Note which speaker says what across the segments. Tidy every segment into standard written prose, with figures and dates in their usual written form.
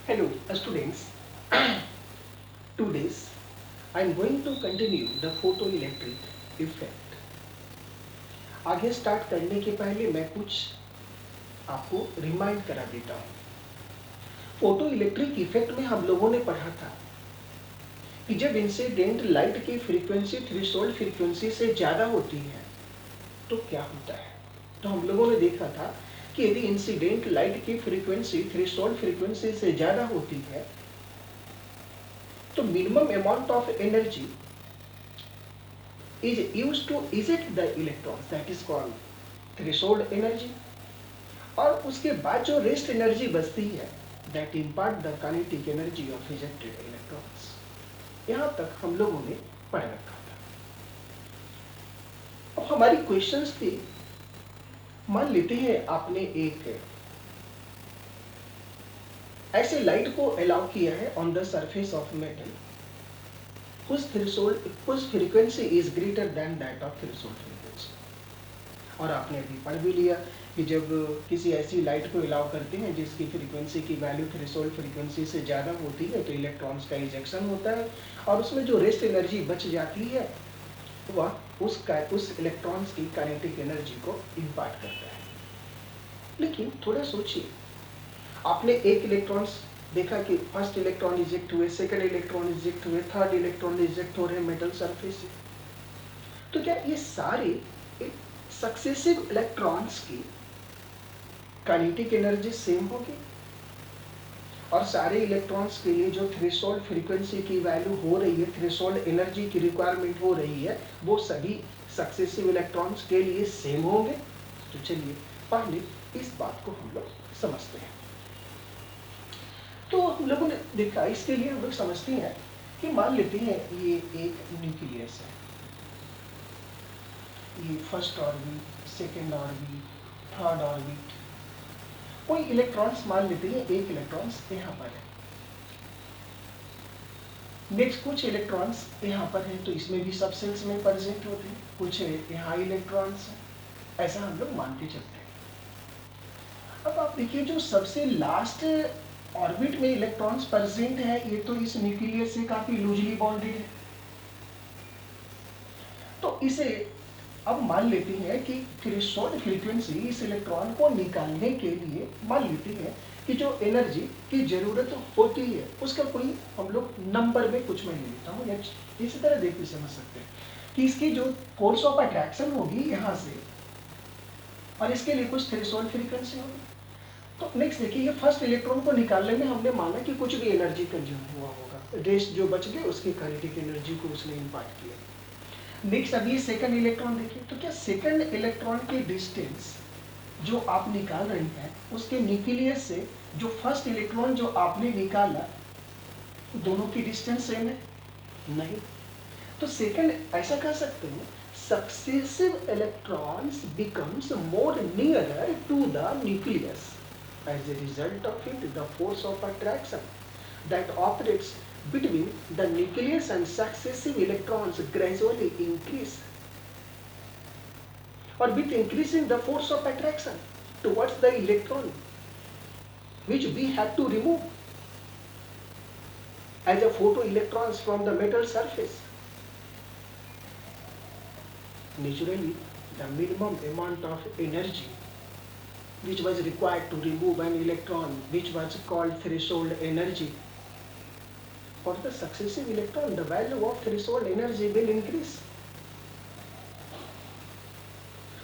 Speaker 1: Hello, students. Today, I am going to continue the photoelectric effect. आगे start करने के पहले मैं कुछ आपको रिमाइंड करा देता हूँ। फोटो इलेक्ट्रिक इफेक्ट में हम लोगों ने पढ़ा था कि जब इंसिडेंट लाइट की फ्रीक्वेंसी थ्रेशोल्ड फ्रीक्वेंसी से ज़्यादा होती है तो क्या होता है। तो हम लोगों ने देखा था कि यदि इंसिडेंट लाइट की फ्रीक्वेंसी थ्रेशोल्ड फ्रीक्वेंसी से ज़्यादा होती है तो minimum amount of energy is used to eject the electrons, that is called threshold energy. और उसके बाद जो रेस्ट एनर्जी बचती है that impart the kinetic energy of ejected electrons. यहाँ तक हम लोगों ने पढ़ रखा था। अब हमारी क्वेश्चंस थी, मान लेते हैं आपने एक ऐसे लाइट को अलाउ किया है on the surface of metal whose threshold whose frequency is greater than that of threshold frequency. और आपने अभी पढ़ भी लिया कि जब किसी ऐसी लाइट को अलाउ करते हैं जिसकी फ्रीक्वेंसी की वैल्यू थ्रेशोल्ड फ्रीक्वेंसी से ज़्यादा होती है तो इलेक्ट्रॉन्स का इजेक्शन होता है और उसमें जो रेस्ट एनर्जी बच जाती है वह उस इलेक्ट्रॉन्स की काइनेटिक एनर्जी को इम्पार्ट करता है। लेकिन थोड़ा सोचिए, आपने एक इलेक्ट्रॉन्स देखा कि फर्स्ट इलेक्ट्रॉन इजेक्ट हुए, सेकंड इलेक्ट्रॉन इजेक्ट हुए, थर्ड इलेक्ट्रॉन इजेक्ट हो रहे हैं मेटल सरफेस से। तो क्या ये सारे सक्सेसिव इलेक्ट्रॉन्स की काइनेटिक एनर्जी सेम होगी और सारे इलेक्ट्रॉन्स के लिए जो थ्रेशोल्ड फ्रीक्वेंसी की वैल्यू हो रही है, थ्रेशोल्ड एनर्जी की रिक्वायरमेंट हो रही है, वो सभी सक्सेसिव इलेक्ट्रॉन्स के लिए सेम होंगे? तो चलिए पहले इस बात को हम लोग समझते हैं। तो हम लोगों ने देखा, इसके लिए हम लोग समझते हैं कि मान लेते हैं ये एक न्यूक्लियस है, ये first orbit, second orbit, third orbit, कोई इलेक्ट्रॉन्स मान लेते हैं, एक इलेक्ट्रॉन्स यहाँ पर है, नेक्स्ट कुछ इलेक्ट्रॉन्स यहाँ पर है तो इसमें भी सब सेल्स में प्रेजेंट होते हैं, कुछ यहाँ इलेक्ट्रॉन्स हैं, ऐसा हम लोग मान के चलते हैं। अब आप देखिए जो सबसे लास्ट ऑर्बिट में इलेक्ट्रॉन्स प्रेजेंट है ये तो इस न्यूक्लियस से काफी लूजली बॉन्डेड है। तो इसे अब मान लेते हैं कि थ्रेशोल्ड फ्रीक्वेंसी इस इलेक्ट्रॉन को निकालने के लिए मान लेते हैं कि जो एनर्जी की जरूरत होती है उसका कोई हम लोग नंबर में कुछ मैं ले लेता हूँ। इसी तरह देख के समझ सकते हैं कि इसकी जो फोर्स ऑफ अट्रैक्शन होगी यहाँ से और इसके लिए कुछ थ्रेशोल्ड फ्रीक्वेंसी होगी। तो नेक्स्ट देखिए, ये फर्स्ट इलेक्ट्रॉन को निकालने में हमने माना कि कुछ भी एनर्जी कंज्यूम हुआ होगा, रेस्ट जो बच गए उसकी काइनेटिक एनर्जी को उसने इम्पार्ट किया। नेक्स्ट अभी सेकंड इलेक्ट्रॉन देखिए, तो क्या सेकंड इलेक्ट्रॉन की डिस्टेंस जो आप निकाल रही हैं उसके न्यूक्लियस से जो फर्स्ट इलेक्ट्रॉन जो आपने निकाला दोनों की डिस्टेंस सेम है? नहीं। तो सेकंड ऐसा कह सकते हैं, successive electrons becomes more nearer to the nucleus. As a result of it, the force of attraction that operates between the nucleus and successive electrons gradually increase. Or with increasing the force of attraction towards the electron, which we have to remove as a photoelectrons from the metal surface. Naturally, the minimum amount of energy which was required to remove an electron, which was called threshold energy, for the successive electron, the value of threshold energy will increase.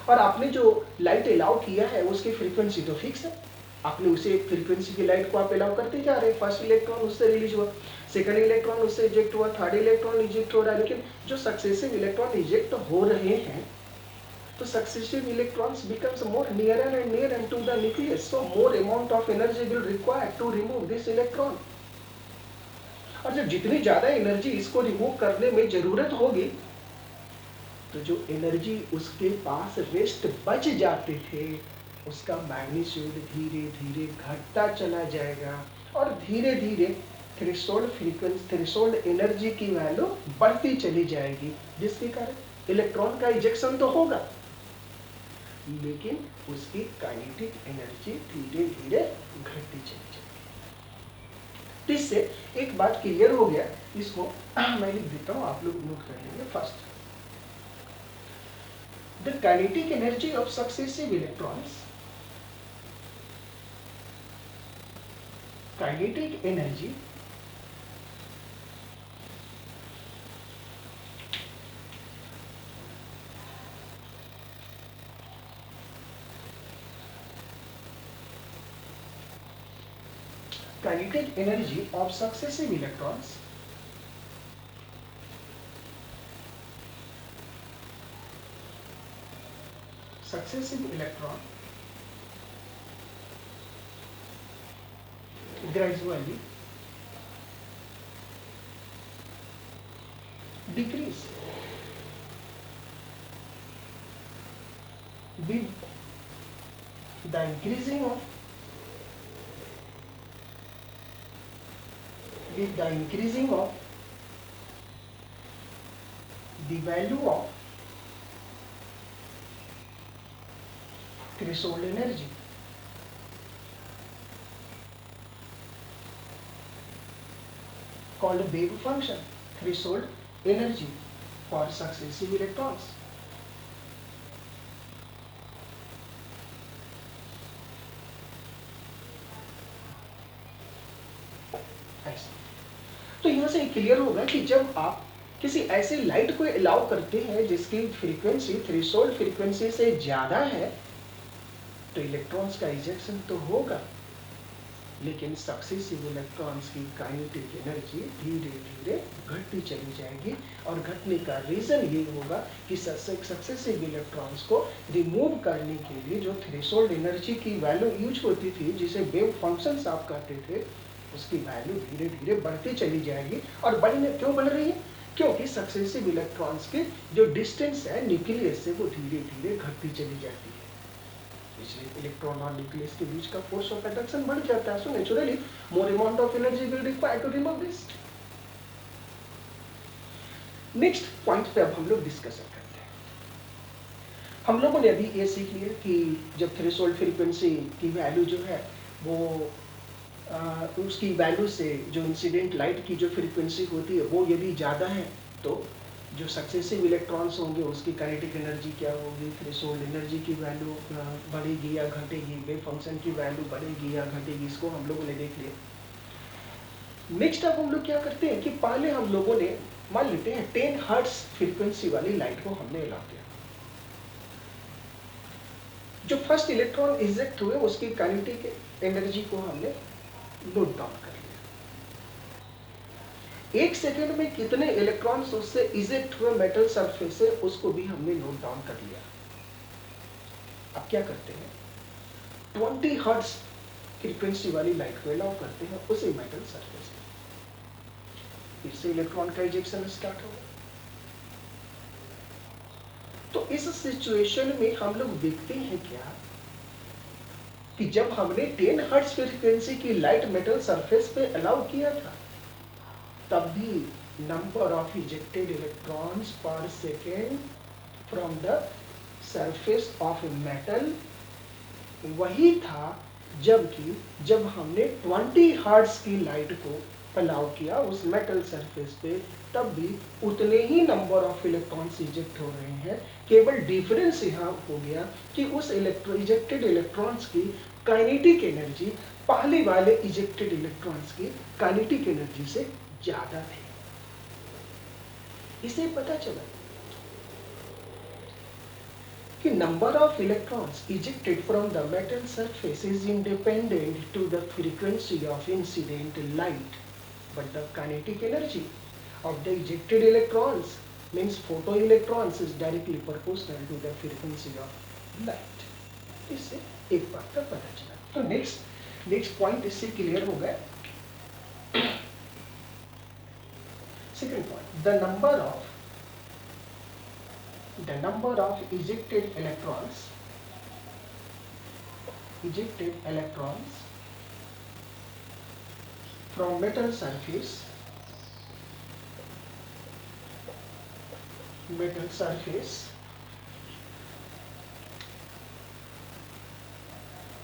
Speaker 1: और आपने जो light allow किया है उसकी frequency तो fix है, आपने उसे एक फ्रीक्वेंसी की लाइट को आप अलाउ करते जा रहे हैं। फर्स्ट इलेक्ट्रॉन उससे रिलीज हुआ, सेकंड इलेक्ट्रॉन उससे इजेक्ट हुआ, थर्ड इलेक्ट्रॉन इजेक्ट हो रहा है, लेकिन जो सक्सेसिव इलेक्ट्रॉन इजेक्ट हो रहे हैं तो successive electrons becomes more nearer and nearer to the nucleus, so more amount of energy will require to remove this electron. और जब जितनी ज्यादा एनर्जी इसको रिमूव करने में जरूरत होगी तो जो एनर्जी उसके पास रेस्ट बच जाते थे उसका मैग्नीट्यूड धीरे धीरे घटता चला जाएगा और धीरे धीरे थ्रेशोल्ड फ्रीक्वेंसी थ्रेशोल्ड एनर्जी की वैल्यू बढ़ती चली जाएगी, जिसके कारण इलेक्ट्रॉन का इजेक्शन तो होगा लेकिन उसकी काइनेटिक एनर्जी धीरे धीरे घटती चली जाएगी। तो इससे एक बात क्लियर हो गया, इसको मैं लिख देता हूं, आप लोग नोट कर लेंगे। First, the kinetic energy of successive electrons, kinetic energy kinetic energy of successive electrons gradually decrease with the increasing of the value of threshold energy. Called wave function, threshold energy for successive electrons. ऐसा। तो यहाँ से clear होगा कि जब आप किसी ऐसे लाइट को अलाउ करते हैं जिसकी फ्रीक्वेंसी थ्रेशोल्ड फ्रीक्वेंसी से ज्यादा है, तो इलेक्ट्रॉन्स का इजेक्शन तो होगा, लेकिन सक्सेसिव इलेक्ट्रॉन्स की काइनेटिक एनर्जी धीरे धीरे घटती चली जाएगी। और घटने का रीजन ये होगा कि सक्सेसिव इलेक्ट्रॉन्स को रिमूव करने के लिए जो थ्रेशोल्ड एनर्जी की वैल्यू यूज होती थी, जिसे वेव फंक्शंस आप कहते थे, उसकी वैल्यू धीरे धीरे बढ़ती चली जाएगी। और बढ़ने क्यों बढ़ रही है? क्योंकि सक्सेसिव इलेक्ट्रॉन्स की जो डिस्टेंस है न्यूक्लियस से, वो धीरे धीरे घटती चली जाती है। इसलिए इलेक्ट्रॉन और न्यूक्लियस के बीच का फोर्स ऑफ अट्रैक्शन बढ़ जाता है। So naturally more amount of energy will require to remove this. Next point पे अब हम लोग डिस्कशन करते हैं। हम लोगों ने अभी ये सीख लिया कि जब थ्रेशोल्ड फ्रीक्वेंसी की वैल्यू जो है वो उसकी वैल्यू से जो इंसिडेंट लाइट की जो फ्रीक्वेंसी होती है वो यदि ज़्यादा है, तो जो सक्सेसिव इलेक्ट्रॉन्स होंगे उसकी काइनेटिक एनर्जी क्या होगी, थ्रेशोल्ड एनर्जी की वैल्यू बढ़ेगी या घटेगी, वेव फंक्शन की वैल्यू बढ़ेगी या घटेगी, इसको हम लोगों ने देख लिया। नेक्स्ट अब हम लोग क्या करते हैं कि पहले हम लोगों ने मान लेते हैं 10 हर्ट्ज फ्रीक्वेंसी वाली लाइट को हमने अलाउ किया। जो फर्स्ट इलेक्ट्रॉन इजेक्ट हुए उसकी काइनेटिक एनर्जी को हमने नोट डाउन कर लिया। 1 सेकेंड में कितने इलेक्ट्रॉन्स उससे इजेक्ट हुए मेटल सरफेस से, उसको भी हमने नोट डाउन कर लिया। अब क्या करते हैं, 20 हर्ट्ज फ्रीक्वेंसी वाली लाइट को अलाउ करते हैं उसी मेटल सरफेस पे, फिर से इलेक्ट्रॉन का इजेक्शन स्टार्ट होगा। तो इस सिचुएशन में हम लोग देखते हैं क्या कि जब हमने 10 हर्ट्ज फ्रीक्वेंसी की लाइट मेटल सरफेस पे अलाउ किया था, तब भी नंबर ऑफ इजेक्टेड इलेक्ट्रॉन्स पर second from the surface of metal वही था, जबकि जब हमने 20 हर्ट्ज की लाइट को अलाउ किया उस मेटल सरफेस पे, तब भी उतने ही नंबर ऑफ इलेक्ट्रॉन्स इजेक्ट हो रहे हैं। केवल डिफरेंस यहाँ हो गया कि उस इजेक्टेड इलेक्ट्रॉन्स की काइनेटिक एनर्जी पहले वाले इजेक्टेड इलेक्ट्रॉन्स की काइनेटिक एनर्जी से ज्यादा थी। इसे पता चला कि number of electrons ejected from the metal surface is independent to the frequency of incident light, but the kinetic energy of the ejected electrons means photoelectrons is directly proportional to the frequency of light. इससे एक बात का पता चला। तो next point इससे clear हो गया। Second point, the number of ejected electrons from metal surface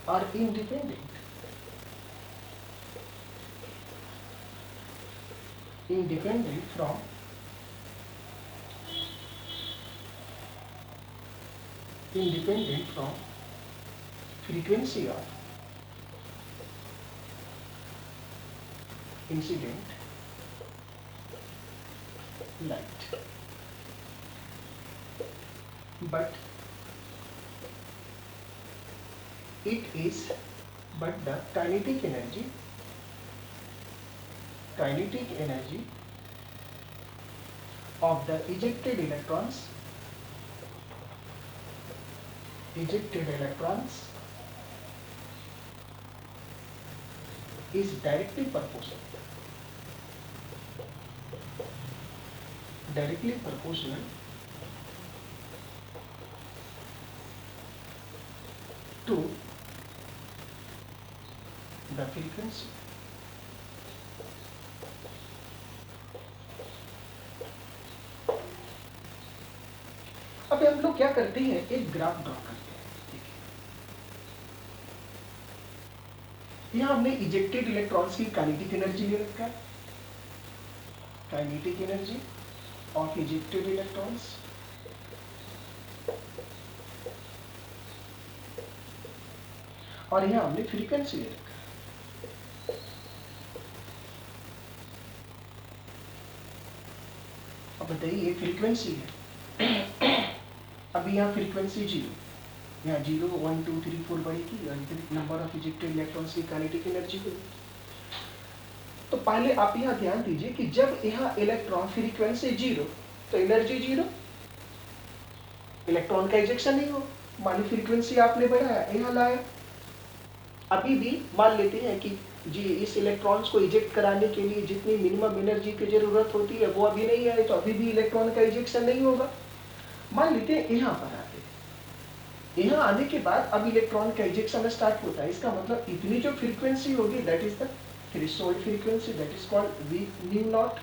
Speaker 1: are independent independent from frequency of incident light, but the kinetic energy of the ejected electrons is directly proportional to the frequency. अब हम लोग क्या करते हैं, एक graph draw करते हैं। देखिए यहां हमने इजेक्टेड इलेक्ट्रॉन्स की काइनेटिक एनर्जी ले रखा है, kinetic energy of ejected electrons, और यहां हमने फ्रीक्वेंसी ले रखा है। अब बताइए ये फ्रीक्वेंसी है, अभी यहाँ फ्रीक्वेंसी 0, यहाँ 0 1 2 3 4 बढ़ेगी और नंबर ऑफ इजेक्टेड इलेक्ट्रॉन्स की काइनेटिक एनर्जी को। तो पहले आप यहाँ ध्यान दीजिए कि जब यहाँ इलेक्ट्रॉन फ्रीक्वेंसी 0 तो एनर्जी 0, इलेक्ट्रॉन का इजेक्शन नहीं हो। मान ली फ्रीक्वेंसी आपने बढ़ाया, यहाँ लाया, अभी भी मान लेते हैं कि जी इस इलेक्ट्रॉन्स को इजेक्ट कराने के लिए जितनी मिनिमम एनर्जी की जरूरत होती है वो अभी नहीं आए, तो अभी भी इलेक्ट्रॉन का इजेक्शन नहीं होगा। मान लेते हैं यहाँ पर आते हैं, यहाँ आने के बाद अब इलेक्ट्रॉन का इजेक्शन स्टार्ट होता है। इसका मतलब इतनी जो फ्रीक्वेंसी होगी that is the threshold frequency, that is called v nu naught,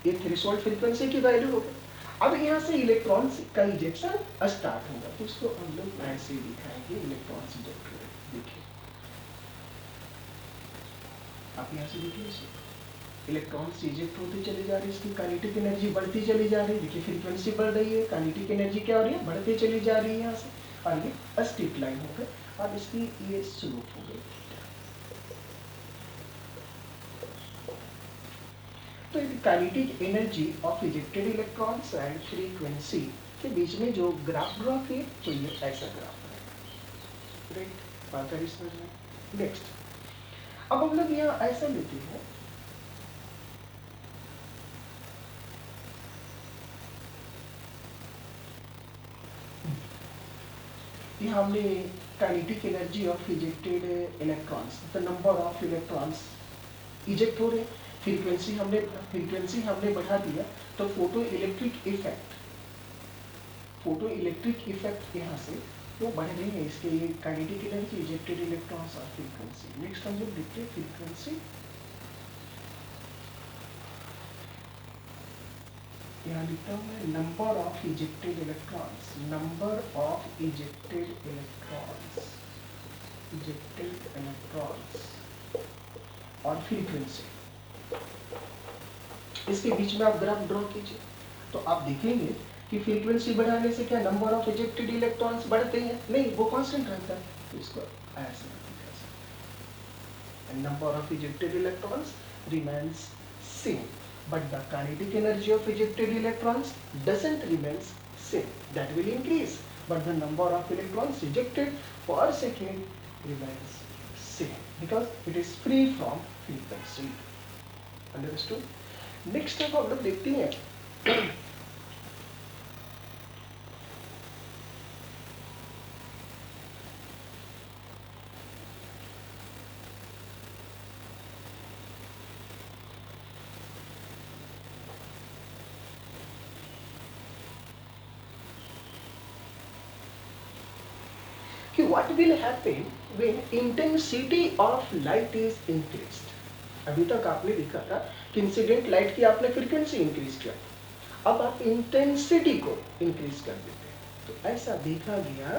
Speaker 1: ये थ्रेशोल्ड फ्रीक्वेंसी की वैल्यू होगी। अब यहाँ से इलेक्ट्रॉन का इजेक्शन स्टार्ट होगा, तो इसको हम लोग ऐसे दिखाएंगे, इलेक्ट्रॉन इजेक्ट हो रहे। देखिए आप यहाँ से देखिए, इलेक्ट्रॉन इजेक्ट होते चले जा रहे हैं, इसकी काइनेटिक एनर्जी बढ़ती चली जा रही है। देखिए फ्रीक्वेंसी बढ़ रही है, काइनेटिक एनर्जी क्या हो रही है, बढ़ती चली जा रही है यहाँ से, और ये स्ट्रेट लाइन हो गई, और इसकी ये स्लोप हो गई। तो kinetic energy of ejected electrons and frequency के बीच में जो ग्राफ ड्रॉ किए, तो ये ऐसा ग्राफ है। राइट, बात है समझ में। नेक्स्ट, अब हम लोग यहाँ ऐसा लेते हैं, यहाँ हमने kinetic energy of ejected electrons, the number of electrons eject हो रहे, फ्रीक्वेंसी हमने बढ़ा दिया, तो फोटो इलेक्ट्रिक इफेक्ट यहाँ से वो बढ़ रही है, इसके काइनेटिक एनर्जी, इजेक्टेड इलेक्ट्रॉन्स और फ्रीक्वेंसी। नेक्स्ट हम लोग देखते हैं फ्रीक्वेंसी, यहाँ लिखता हूँ मैं नंबर ऑफ इजेक्टेड इलेक्ट्रॉन्स, और फ्रीक्वेंसी, इसके बीच में आप ग्राफ ड्रॉ कीजिए, तो आप देखेंगे कि फ्रीक्वेंसी बढ़ाने से क्या नंबर ऑफ इजेक्टेड इलेक्ट्रॉन्स बढ़ते हैं? नहीं, वो कांस्टेंट रहता है। तो इसको ऐसे लिखा सकते हैं, number of ejected electrons remains same, but the kinetic energy of ejected electrons doesn't remains same, that will increase, but the number of electrons ejected per second remains same because it is free from frequency. Understood? Next step हम लोग देखते हैं कि what will happen when intensity of light is increased. अभी तक आपने देखा था कि इंसिडेंट लाइट की आपने फ्रीक्वेंसी इंक्रीज किया, अब आप इंटेंसिटी को इंक्रीज कर देते हैं। तो ऐसा देखा गया,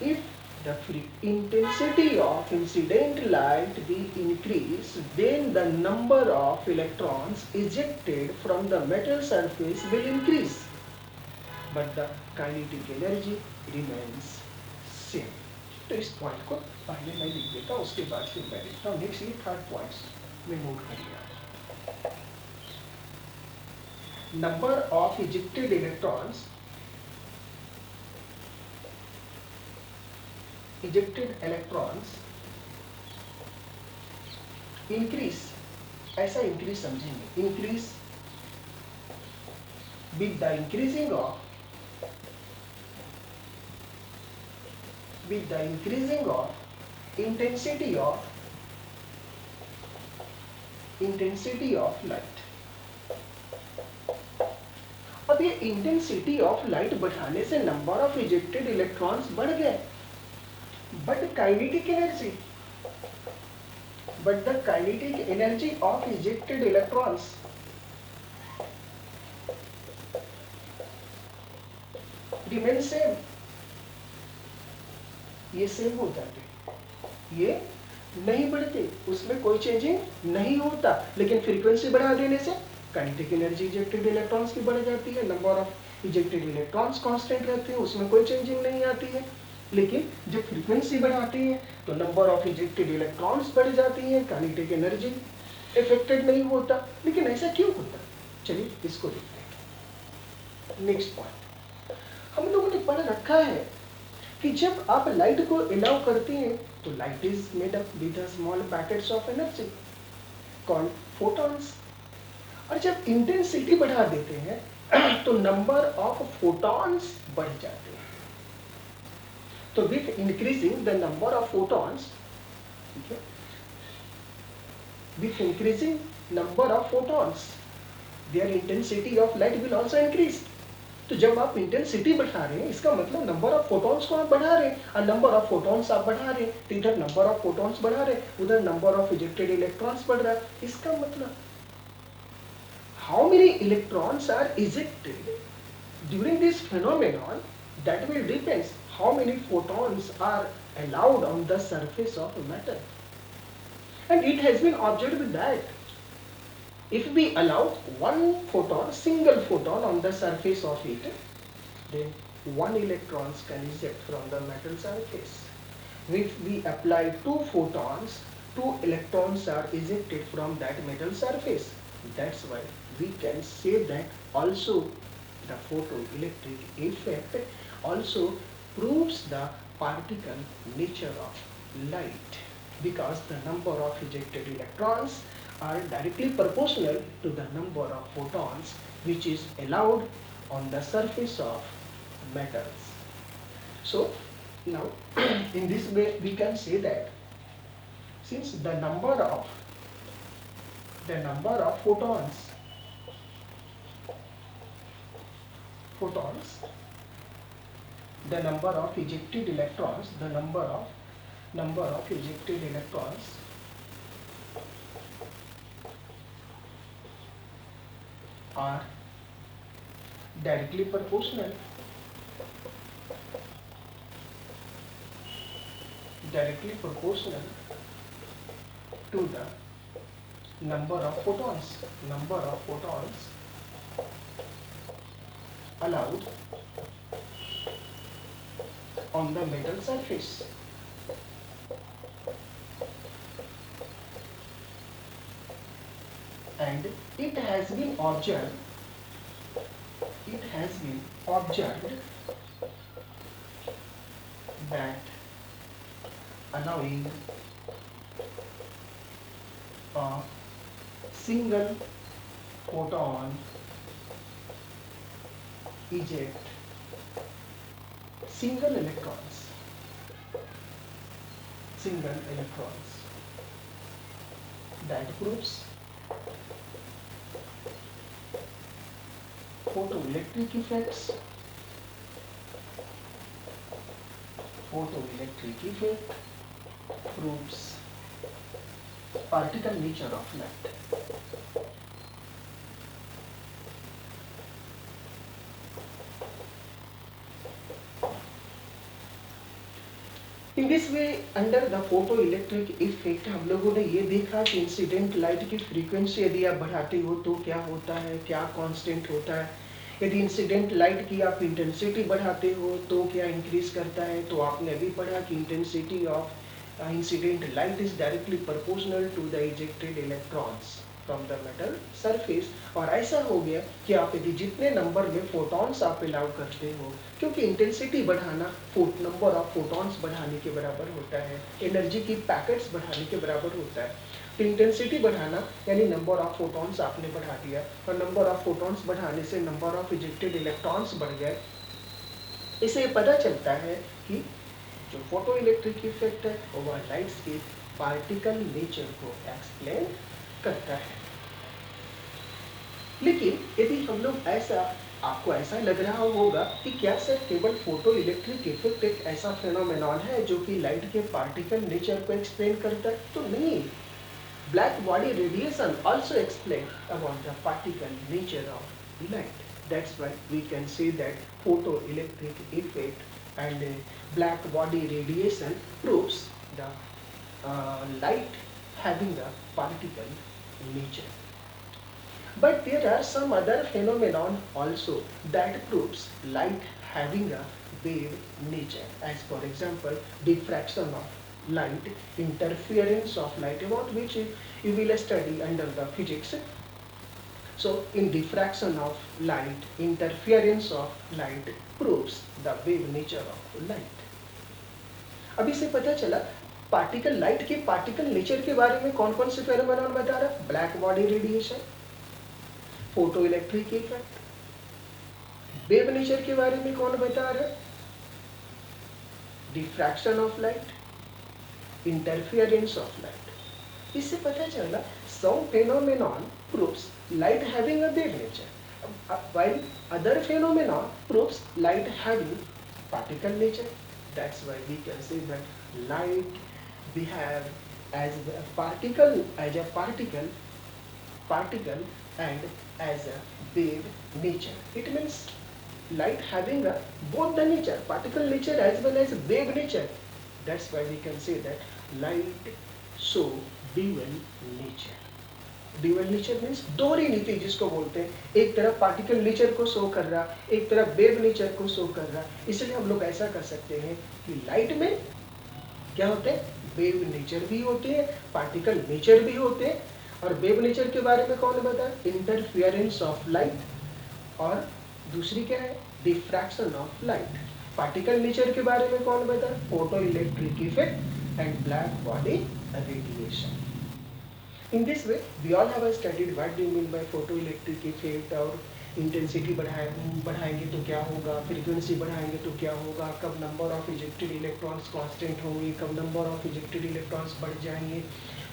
Speaker 1: if the intensity of incident light will increase, then the number of electrons ejected from the metal surface will increase, but the kinetic energy remains same. तो इस पॉइंट को पहले मैं लिख देता हूँ, उसके बाद फिर मैं लिखता हूँ नेक्स्ट। ये थर्ड पॉइंट में नोट कर लिया। Number of ejected electrons, ejected electrons increase, ऐसा increase समझेंगे, increase with the increasing of intensity of light। अब ये इंटेंसिटी ऑफ लाइट बढ़ाने से नंबर ऑफ इजेक्टेड इलेक्ट्रॉन्स बढ़ गए, but the kinetic energy of ejected electrons remains same। ये same हो जाते, ये नहीं बढ़ते, उसमें कोई चेंजिंग नहीं होता, लेकिन फ्रीक्वेंसी बढ़ा देने से काइनेटिक एनर्जी इजेक्टेड इलेक्ट्रॉन्स की बढ़ जाती है। Number of ejected electrons constant रहते हैं, उसमें कोई चेंजिंग नहीं आती है, लेकिन जब फ्रीक्वेंसी बढ़ाते हैं तो नंबर ऑफ इजेक्टेड इलेक्ट्रॉन्स बढ़ जाती हैं, काइनेटिक एनर्जी इफेक्टेड नहीं होता। लेकिन ऐसा क्यों होता, चलिए इसको देखते हैं। नेक्स्ट पॉइंट, हम लोगों ने पढ़ रखा है कि जब आप लाइट को अलाउ करते हैं तो light is made up with small packets of energy called photons, और जब इंटेंसिटी बढ़ा देते हैं तो नंबर ऑफ फोटॉन्स बढ़ जाते हैं। तो with increasing the number of photons, ठीक है, with increasing number of photons their intensity of light will also increase. तो जब आप इंटेंसिटी बढ़ा रहे हैं, इसका मतलब नंबर ऑफ फोटॉन्स को आप बढ़ा रहे हैं, और नंबर ऑफ फोटॉन्स आप बढ़ा रहे हैं तो इधर नंबर ऑफ फोटॉन्स बढ़ा रहे हैं, उधर नंबर ऑफ इजेक्टेड इलेक्ट्रॉन्स बढ़ रहा है। इसका मतलब how many electrons are ejected during this phenomenon, that will depends how many photons are allowed on the surface of a metal. And it has been observed that if we allow one photon, single photon on the surface of it, then one electrons can eject from the metal surface. If we apply two photons, two electrons are ejected from that metal surface. That's why we can say that also the photoelectric effect also proves the particle nature of light, because the number of ejected electrons are directly proportional to the number of photons which is allowed on the surface of metals. So now in this way we can say that since the number of photons, the number of ejected electrons, the number of ejected electrons are directly proportional to the number of photons allowed on the metal surface. And it has been observed that allowing a single photon eject single electrons, that proves photoelectric effect proves particle nature of light. In this way under the photo electric effect हम लोगों ने ये देखा कि incident light की frequency यदि आप बढ़ाते हो तो क्या होता है, क्या कांस्टेंट होता है। यदि इंसिडेंट लाइट की आप इंटेंसिटी बढ़ाते हो तो क्या इंक्रीज करता है। तो आपने अभी पढ़ा कि intensity of incident light is directly proportional to the ejected electrons from the metal surface। और ऐसा हो गया कि आप यदि जितने नंबर में फोटॉन्स आप अलाउ करते हो, क्योंकि इंटेंसिटी बढ़ाना नंबर ऑफ फोटॉन्स बढ़ाने के बराबर होता है, एनर्जी की पैकेट्स बढ़ाने के बराबर होता है। तो इंटेंसिटी बढ़ाना यानी नंबर ऑफ फोटॉन्स आपने बढ़ा दिया, और नंबर ऑफ फोटॉन्स बढ़ाने से नंबर ऑफ इजेक्टेड इलेक्ट्रॉन्स बढ़ गए। इससे पता चलता है कि जो फोटो इलेक्ट्रिक इफेक्ट है वह लाइट्स के पार्टिकल नेचर को एक्सप्लेन करता है। लेकिन यदि हम लोग आपको ऐसा लग रहा होगा कि क्या सर केवल फोटो इलेक्ट्रिक इफेक्ट एक ऐसा फेनोमेनॉन है जो कि लाइट के पार्टिकल नेचर को एक्सप्लेन करता है, तो नहीं। Black body radiation also explain about the particle nature of light. That's why we can say that photoelectric effect and black body radiation proves the light having a particle nature. But there are some other phenomenon also that proves light having a wave nature, as for example diffraction of light, interference of light, about which you will study under the physics. So in diffraction of light, interference of light proves the wave nature of light। अभी से पता चला particle light के particle nature के बारे में कौन कौन से फेनोमेनॉन बता रहा। Black body radiation, photo electric effect. Wave nature के बारे में कौन बता रहा। Diffraction of light, interference of light. इससे पता चला some phenomenon proves light having a wave nature, while other phenomenon proves light having particle nature। That's why we can say that light behave as a particle and as a wave nature। It means light having a both the nature, particle nature as well as wave nature। That's why we can say that light show dual nature। Dual nature means दोहरी नीति जिसको बोलते हैं, एक तरफ particle nature को show कर रहा, एक तरफ वेव नेचर को शो कर रहा। इसलिए हम लोग ऐसा कर सकते हैं कि लाइट में क्या होते हैं, वेव नेचर भी होते हैं, पार्टिकल नेचर भी होते हैं। और वेव नेचर के बारे में कौन बताया, इंटरफियरेंस ऑफ लाइट, और दूसरी क्या है, diffraction of light. Particle nature के बारे में कौन बताया, photo electric effect and black body radiation. In this way, we all have studied what do you mean by photoelectric effect, और इंटेंसिटी बढ़ाएंगे तो क्या होगा, फ्रीक्वेंसी बढ़ाएंगे तो क्या होगा, कब number of ejected electrons constant होंगे, कब नंबर ऑफ इजेक्टेड इलेक्ट्रॉन्स बढ़ जाएंगे,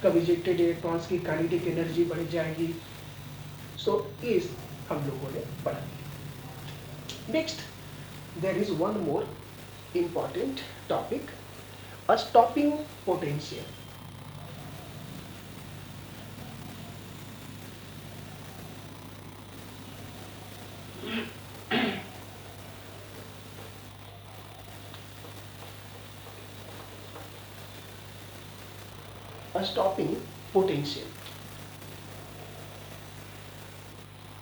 Speaker 1: कब इजेक्टेड इलेक्ट्रॉन्स की काइनेटिक एनर्जी बढ़ जाएगी। सो इस हम लोगों ने पढ़ा। Next there is one more important topic, a stopping potential. A stopping potential,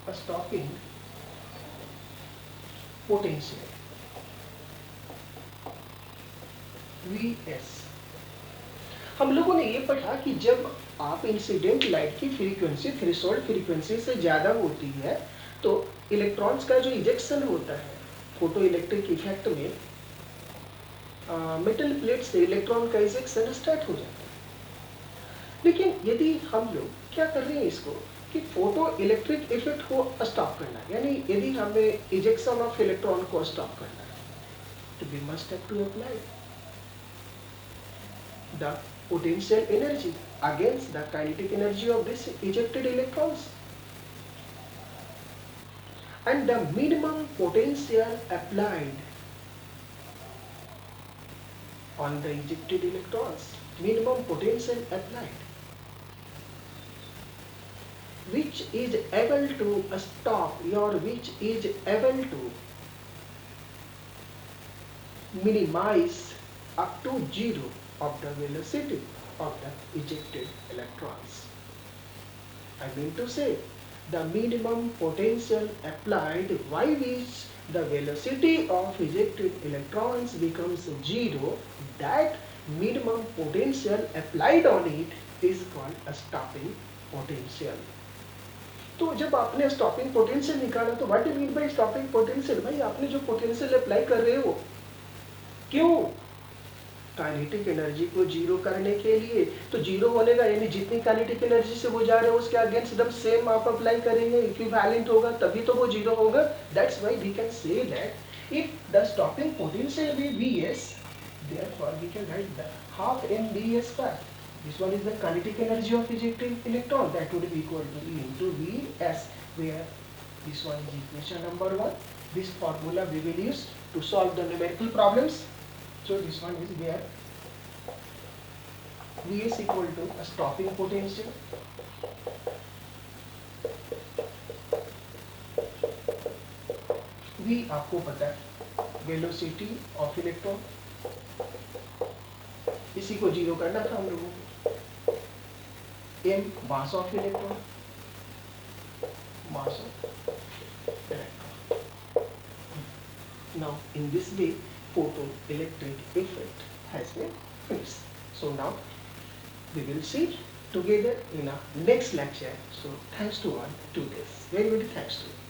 Speaker 1: a stopping potential, Vs। हम लोगों ने ये पढ़ा कि जब आप इंसिडेंट लाइट की फ्रीक्वेंसी थ्रेशोल्ड फ्रीक्वेंसी से ज्यादा होती है तो इलेक्ट्रॉन्स का जो इजेक्शन होता है फोटो इलेक्ट्रिक इफेक्ट में, मेटल प्लेट से इलेक्ट्रॉन का इजेक्शन स्टार्ट हो जाता है। लेकिन यदि हम लोग क्या कर रहे हैं इसको कि फोटो इलेक्ट्रिक इफेक्ट को स्टॉप करना है, यानी यदि हमें इजेक्शन ऑफ इलेक्ट्रॉन को स्टॉप करना है तो we must have to apply the potential energy against the kinetic energy of this ejected electrons, and the minimum potential applied on the ejected electrons, minimum potential applied, which is able to stop or which is able to minimize up to zero of the velocity of the ejected electrons. I mean to say, the minimum potential applied by which the velocity of ejected electrons becomes zero, that minimum potential applied on it is called a stopping potential. तो जब आपने stopping potential निकाला तो what do mean by stopping potential? भाई आपने जो potential apply कर रहे हो, क्यों? काइनेटिक एनर्जी को जीरो करने के लिए। तो जीरो होने का यानी जितनी काइनेटिक एनर्जी से वो जा रहे हो उसके अगेंस्ट एकदम सेम आप अप्लाई करेंगे, इक्विवेलेंट होगा, तभी तो वो जीरो होगा। That's why we can say that if the stopping potential be Vs, therefore we can write the half mvs square. This one is the kinetic energy of ejected electron, that would be equal to E into Vs, where this one is equation number 1. This formula we will use to solve the numerical problems. So this one is where Vs equal to a stopping potential V आपको पता है velocity of electron, इसी को zero करना था हम लोगों को। m mass of electron, mass of electron. Now in this way photoelectric effect has been finished. So now we will see together in our next lecture. So thanks to all to this. Very thanks to you.